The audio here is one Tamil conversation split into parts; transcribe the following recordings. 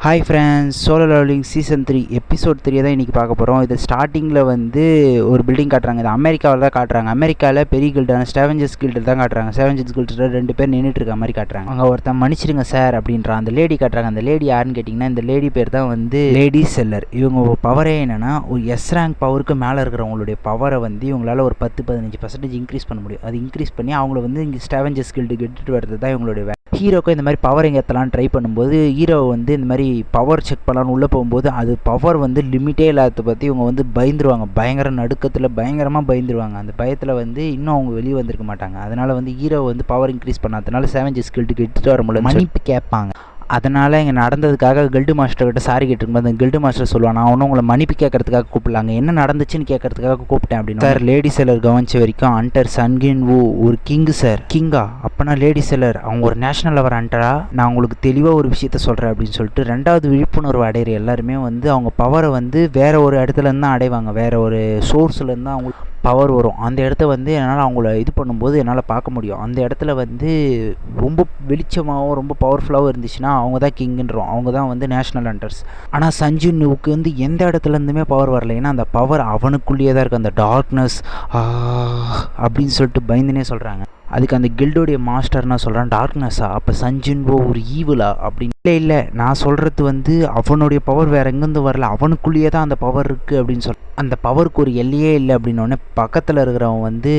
Hi friends, solo leveling season 3 episode 3 தான் இன்றைக்கி பார்க்க போகிறோம். இது ஸ்டார்டிங்கில் வந்து ஒரு பில்டிங் காட்டுறாங்க. இது அமெரிக்காவில் தான் காட்டுறாங்க. அமெரிக்காவில் பெரிய கில்டான ஸ்கேவெஞ்சர்ஸ் கில்டு தான் காட்டுறாங்க. ஸ்கேவெஞ்சர்ஸ் கில்டில் 2 பேர் நின்றுட்டு இருக்க மாதிரி காட்டுறாங்க. அங்கே ஒருத்தன் மன்னிச்சிடுங்க சார் அப்படின்றான். அந்த லேடி காட்டுறாங்க. அந்த லேடி யாருன்னு கேட்டிங்கன்னா, இந்த லேடி பேர் தான் வந்து லேடி செல்லர். இவங்க பவரே என்னென்னா, ஒரு எஸ் ரேங்க் பவருக்கு மேலே இருக்கிறவங்களுடைய பவரை வந்து இவங்களால் ஒரு 10-15% இன்க்ரீஸ் பண்ண முடியும். அது இன்க்ரீஸ் பண்ணி அவங்கள வந்து இங்கே ஸ்கேவெஞ்சர்ஸ் கில்டுக்கு எடுத்துகிட்டு வர்றது தான் இவங்களுடைய வேலை. ஹீரோக்கும் இந்த மாதிரி பவர் எங்கே ஏற்றலான்னு ட்ரை பண்ணும்போது ஹீரோ வந்து இந்த மாதிரி பவர் செக் பண்ணலான்னு உள்ளே போகும்போது அது பவர் வந்து லிமிட்டே இல்லாத பற்றி இவங்க வந்து பயந்துருவாங்க. பயங்கர நடுக்கத்தில் பயங்கரமாக பயந்துருவாங்க. அந்த பயத்தில் வந்து இன்னும் அவங்க வெளியே வந்திருக்க மாட்டாங்க. அதனால் வந்து ஹீரோ வந்து பவர் இன்க்ரீஸ் பண்ணாதனால ஸ்கேவெஞ்சர்ஸ் கில்டுக்கு எடுத்துகிட்டு வர முடியல. மன்னிப்பு கேட்பாங்க. அதனால் இங்கே நடந்ததுக்காக கில்டு மாஸ்டர்கிட்ட சாரி கேட்டுருக்கும்போது அந்த கில்டு மாஸ்டர் சொல்லுவான், நான் ஒன்றும் உங்களை மன்னிப்பு கேட்கறதுக்காக கூப்பிடலாங்க, என்ன நடந்துச்சுன்னு கேட்கறதுக்காக கூப்பிட்டேன் அப்படின்னு. சார், லேடி செல்லர் கவனிச்ச வரைக்கும் அண்டர் சன்கின் வு ஒரு கிங்கு சார். கிங்கா? அப்போனா லேடி செல்லர் அவங்க ஒரு நேஷனல் லெவல் அண்டரா? நான் உங்களுக்கு தெளிவாக ஒரு விஷயத்த சொல்கிறேன் அப்படின்னு சொல்லிட்டு ரெண்டாவது விழிப்புணர்வு அடையிற எல்லாருமே வந்து அவங்க பவரை வந்து வேறு ஒரு இடத்துலேருந்து தான் அடைவாங்க. வேறு ஒரு சோர்ஸ்லேருந்து தான் அவங்களுக்கு பவர் வரும். அந்த இடத்த வந்து என்னால் அவங்கள இது பண்ணும்போது என்னால் பார்க்க முடியும். அந்த இடத்துல வந்து ரொம்ப வெளிச்சமாகவும் ரொம்ப பவர்ஃபுல்லாகவும் இருந்துச்சுன்னா அவங்க தான் கிங்குன்றோம். அவங்க தான் வந்து நேஷ்னல் ஹண்டர்ஸ். ஆனால் சஞ்சுனுவுக்கு வந்து எந்த இடத்துலேருந்துமே பவர் வரல. ஏன்னா அந்த பவர் அவனுக்குள்ளேயே தான் இருக்குது. அந்த டார்க்னஸ் அப்படின்னு சொல்லிட்டு பயந்துனே சொல்கிறாங்க. அதுக்கு அந்த கில்டோடைய மாஸ்டர்னா சொல்கிறான், டார்க்னஸ்ஸா? அப்போ சஞ்சுன்வோ ஒரு ஈவிலா அப்படின்னு. இல்லை நான் சொல்கிறது வந்து அவனுடைய பவர் வேறு எங்கேருந்து வரல, அவனுக்குள்ளேயே தான் அந்த பவர் இருக்குது அப்படின்னு அந்த பவருக்கு ஒரு எல்லையே இல்லை அப்படின்னோடனே பக்கத்தில் இருக்கிறவன் வந்து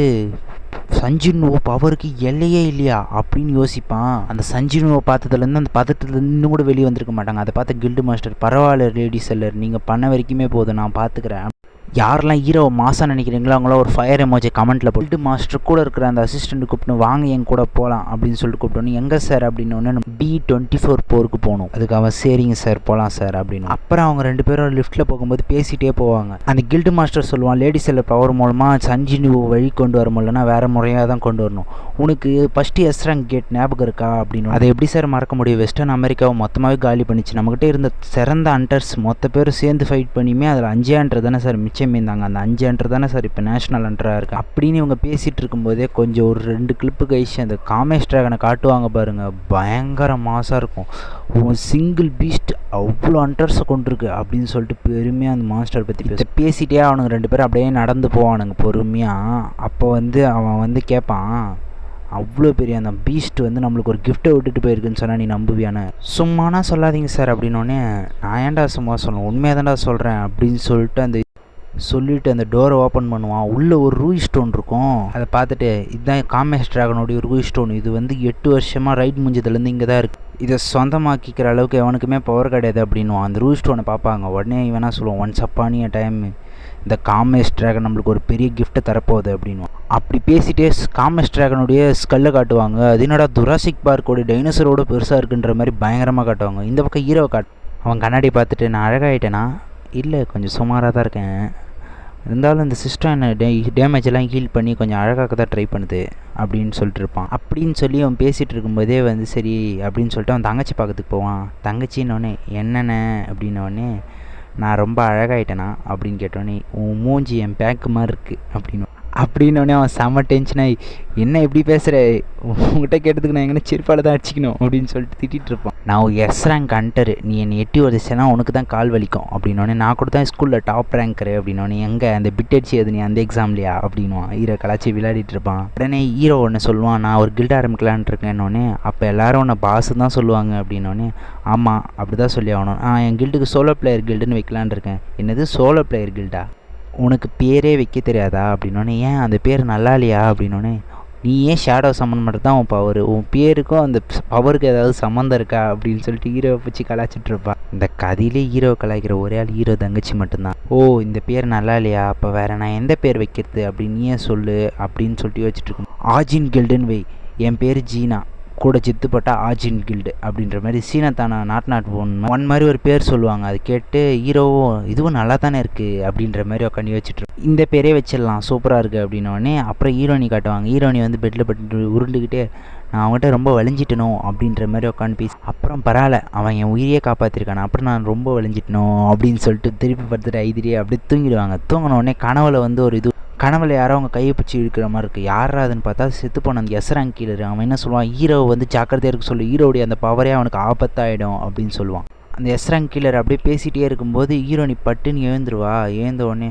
சஞ்சுனுவோ பவருக்கு எல்லையே இல்லையா அப்படின்னு யோசிப்பான். அந்த சஞ்சுனுவை பார்த்ததுலேருந்து அந்த பதட்டத்துலேருந்து இன்னும் கூட வெளியே வந்திருக்க மாட்டாங்க. அதை பார்த்த கில்டு மாஸ்டர், பரவாயில்ல லேடி செல்லர், நீங்கள் பண்ண வரைக்குமே போதும், நான் பார்த்துக்கிறேன். யாரெல்லாம் ஹீரோவை மாசாக நினைக்கிறீங்களோ அவங்களாம் ஒரு ஃபயர் எமோஜி கமெண்ட்டில் போட்டு மாஸ்டர் கூட இருக்கிற அந்த அசிஸ்டண்ட் கூப்பிட்டு வாங்க என் கூட போகலாம் அப்படின்னு சொல்லிட்டு கூப்பிட்டோன்னு, எங்கே சார் அப்படின்னு B24 போருக்கு போகணும். அதுக்கு அவன் சரிங்க சார் போகலாம் சார் அப்படின்னு. அப்புறம் அவங்க 2 பேரும் லிஃப்ட்டில் போகும்போது பேசிகிட்டே போவாங்க. அந்த கில்டு மாஸ்டர் சொல்லுவான், லேடி செல்லர் பவர் மூலமாக சஞ்சினு வழி கொண்டு வர முடியலன்னா வேறு முறையாக தான் கொண்டு வரணும். உனக்கு ஃபஸ்ட்டு எஸ் ரேங்க் கேட் ஞாபகம் இருக்கா அப்படின்னு. அதை எப்படி சார் மறக்க முடியும்? வெஸ்டர்ன் அமெரிக்காவை மொத்தமாகவே காலி பண்ணிச்சு. நம்மகிட்ட இருந்த சிறந்த ஹண்டர்ஸ் மொத்த பேரும் சேர்ந்து ஃபைட் பண்ணியுமே அதில் 5 ஹண்டர் தானே சார் மிச்சம் இருந்தாங்க. அந்த 5 ஹண்டர் தானே சார் இப்போ நேஷனல் ஹண்டராக இருக்குது அப்படின்னு இவங்க பேசிகிட்டு இருக்கும்போதே கொஞ்சம் ஒரு 2 கிளிப்பு கழிச்சு அந்த காமேஷ் டிராகனை காட்டுவாங்க பாருங்கள். பயங்கர மாசாக இருக்கும். சிங்கிள் பீஸ்ட் அவ்வளோ ஹண்டர்ஸை கொண்டிருக்கு அப்படின்னு சொல்லிட்டு பெருமையாக அந்த மாஸ்டர் பற்றி பேசிகிட்டே அவனுங்க 2 பேரும் அப்படியே நடந்து போவானுங்க பொறுமையாக. அப்போ வந்து அவன் வந்து கேட்பான், அவ்வளோ பெரிய அந்த பீஸ்ட் வந்து நம்மளுக்கு ஒரு கிஃப்ட்டை விட்டுட்டு போயிருக்குன்னு சொன்னால் நீ நம்புவியானு? சும்மானா சொல்லாதீங்க சார் அப்படின்னோடனே, நான் ஏன்டா சும்மா சொல்லணும், உண்மையாக தான்டா சொல்கிறேன் அப்படின்னு சொல்லிட்டு அந்த டோரை ஓப்பன் பண்ணுவான். உள்ளே ஒரு ரூய் ஸ்டோன் இருக்கும். அதை பார்த்துட்டு, இதுதான் காமேஷ் டிராகனுடைய ரூய் ஸ்டோன், இது வந்து 8 வருஷமாக ரைட் முடிஞ்சதுலேருந்து இங்கே தான் இருக்குது, இதை சொந்தமாக்கிக்கிற அளவுக்கு எவனுக்குமே பவர் கிடையாது அப்படின்வான். அந்த ரூய் ஸ்டோனை பார்ப்பாங்க. உடனே இவனா சொல்லுவான், ஒன்ஸ் அப்பானிய டைம் இந்த காமேஷ் டிராகன் நம்மளுக்கு ஒரு பெரிய கிஃப்ட்டை தரப்போகுது அப்படின்னு. அப்படி பேசிகிட்டே காமேஷ் டிராகனுடைய ஸ்கல்லை காட்டுவாங்க. அது என்னடா ஜுராசிக் பார்க்கோடைய டைனோசரோட பெருசாக இருக்குன்ற மாதிரி பயங்கரமாக காட்டுவாங்க. இந்த பக்கம் ஹீரோவை அவன் கண்ணாடி பார்த்துட்டு, நான் அழகாயிட்டேனா? இல்லை, கொஞ்சம் சுமாராக தான் இருக்கேன், இருந்தாலும் இந்த சிஸ்டம் என்ன டேமேஜ் எல்லாம் ஹீல் பண்ணி கொஞ்சம் அழகாக தான் ட்ரை பண்ணுது அப்படின்னு சொல்லிட்டு இருப்பான். அப்படின்னு சொல்லி அவன் பேசிகிட்டு இருக்கும்போதே வந்து சரி அப்படின்னு சொல்லிட்டு அவன் தங்கச்சி பார்க்கறதுக்கு போவான். தங்கச்சின்னொடனே என்னென்ன அப்படின்னோடனே, நான் ரொம்ப அழகாயிட்டேனா அப்படின்னு கேட்டோடனே, உன் மூஞ்சி என் பேக்கு மாதிரி இருக்குது அப்படின்னோடனே அவன் செம்ம டென்ஷனாகி, என்ன எப்படி பேசுகிற, உங்கள்கிட்ட கேட்டதுக்கு நான் எங்கன்னா செருப்பால் தான் அடிச்சிக்கணும் அப்படின்னு சொல்லிட்டு திட்டிகிட்டு இருப்பான். நான் எஸ் ரேங்க் ஹண்டரு, நீ என்னை எட்டி உதச்சேன்னா உனக்கு தான் கால் வலிக்கும் அப்படின்னோடனே, நான் கூட தான் ஸ்கூலில் டாப் ரேங்க்கரு அப்படின்னோடனே, எங்கே அந்த பிட் அடிச்சது நீ அந்த எக்ஸாம்லையா அப்படின்வான். ஹீரோ கலாச்சி விளையாடிட்டு இருப்பான். உடனே ஹீரோ ஒன்று சொல்லுவான், நான் ஒரு கில்டு ஆரம்பிக்கலான் இருக்கேன்னொடனே, அப்போ எல்லோரும் உன்னை பாசு தான் சொல்லுவாங்க அப்படின்னோடனே, ஆமாம் அப்படி தான் சொல்லி ஆகணும், என் கில்டுக்கு சோலோ பிளேயர் கில்டுன்னு வைக்கலான் இருக்கேன். என்னது சோலோ பிளேயர் கில்டா? உனக்கு பேரே வைக்க தெரியாதா அப்படின்னோடனே, ஏன் அந்த பேர் நல்லா இல்லையா அப்படின்னோடனே, நீ ஏன் ஷேடோ சம்மன் மட்டும் தான் உன் பவர், உன் பேருக்கும் அந்த பவருக்கு ஏதாவது சம்மந்தம் இருக்கா அப்படின்னு சொல்லிட்டு ஹீரோவை வச்சு கலாச்சிட்ருப்பா. இந்த கதையிலே ஹீரோவை கலாய்க்கிற ஒரே ஆள் ஹீரோ தங்கச்சி மட்டும்தான். ஓ, இந்த பேர் நல்லா இல்லையா, அப்போ வேறு நான் எந்த பேர் வைக்கிறது அப்படின்னு நீயே சொல்லு அப்படின்னு சொல்லிட்டு யோசிச்சுட்டு இருக்கோம். ஆஜின் கில்டுன்னு வை, என் பேர் ஜீனா, கூட சித்துப்பட்டா ஆஜின் கில்டு அப்படின்ற மாதிரி சீனத்தானா நாட் ஒன் மாதிரி ஒரு பேர் சொல்லுவாங்க. அது கேட்டு ஹீரோவும் இதுவும் நல்லா தானே இருக்குது அப்படின்ற மாதிரி உட்காந்து வச்சுட்டு இந்த பேரே வச்சிடலாம் சூப்பராக இருக்குது அப்படின்னோடனே அப்புறம் ஹீரோனி காட்டுவாங்க. ஹீரோனி வந்து பெட்டில் பட்டு உருண்டுக்கிட்டே, நான் அவங்ககிட்ட ரொம்ப வலிஞ்சிட்டணும் அப்படின்ற மாதிரி உட்காந்து பேசி, அப்புறம் பரவாயில்ல அவன் என் உயிரியே காப்பாற்றிருக்கான், அப்புறம் நான் ரொம்ப வலிஞ்சிட்டணும் அப்படின்னு சொல்லிட்டு திருப்பி படுத்துட்டு ஐதிரியே அப்படியே தூங்கிடுவாங்க. தூங்கினோடனே கனவுல வந்து ஒரு கனவுல யாரோ அவங்க கையை பிடிச்சி இழுக்கிற மாதிரி இருக்குது. யாராதுன்னு பார்த்தா செத்து போன அந்த எஸ் ரேங்க் கீழே அவன் என்ன சொல்லுவான், ஹீரோவை வந்து ஜாக்கிரதையாக இருக்க சொல்லி ஹீரோடைய அந்த பவரே அவனுக்கு ஆபத்தாயிடும் அப்படின்னு சொல்லுவான். அந்த எஸ் ரேங்க் கில்லர் அப்படியே பேசிகிட்டே இருக்கும்போது ஹீரோனி பட்டுன்னு எழுந்துருவா. எழுந்த உடனே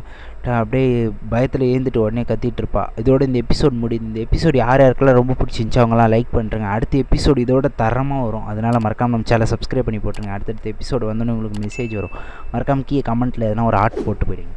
அப்படியே பயத்தில் எழுந்துட்டு உடனே கத்திட்டு இருப்பா. இதோட இந்த எபிசோட் முடியுது. இந்த எபிசோட் யார் யாருக்கெல்லாம் ரொம்ப பிடிச்சிருந்துச்சு அவங்களாம் லைக் பண்ணுறேங்க. அடுத்த எபிசோடு இதோட தரமாக வரும். அதனால் மறக்காமல் நம்ம சேனலை சப்ஸ்கிரைப் பண்ணி போட்டுருங்க. அடுத்தடுத்த எபிசோடு வந்தோன்னே உங்களுக்கு மெசேஜ் வரும். மறக்காமல் கீழே கமெண்ட்டில் எதனா ஒரு ஆர்ட் போட்டு போயிடுங்க.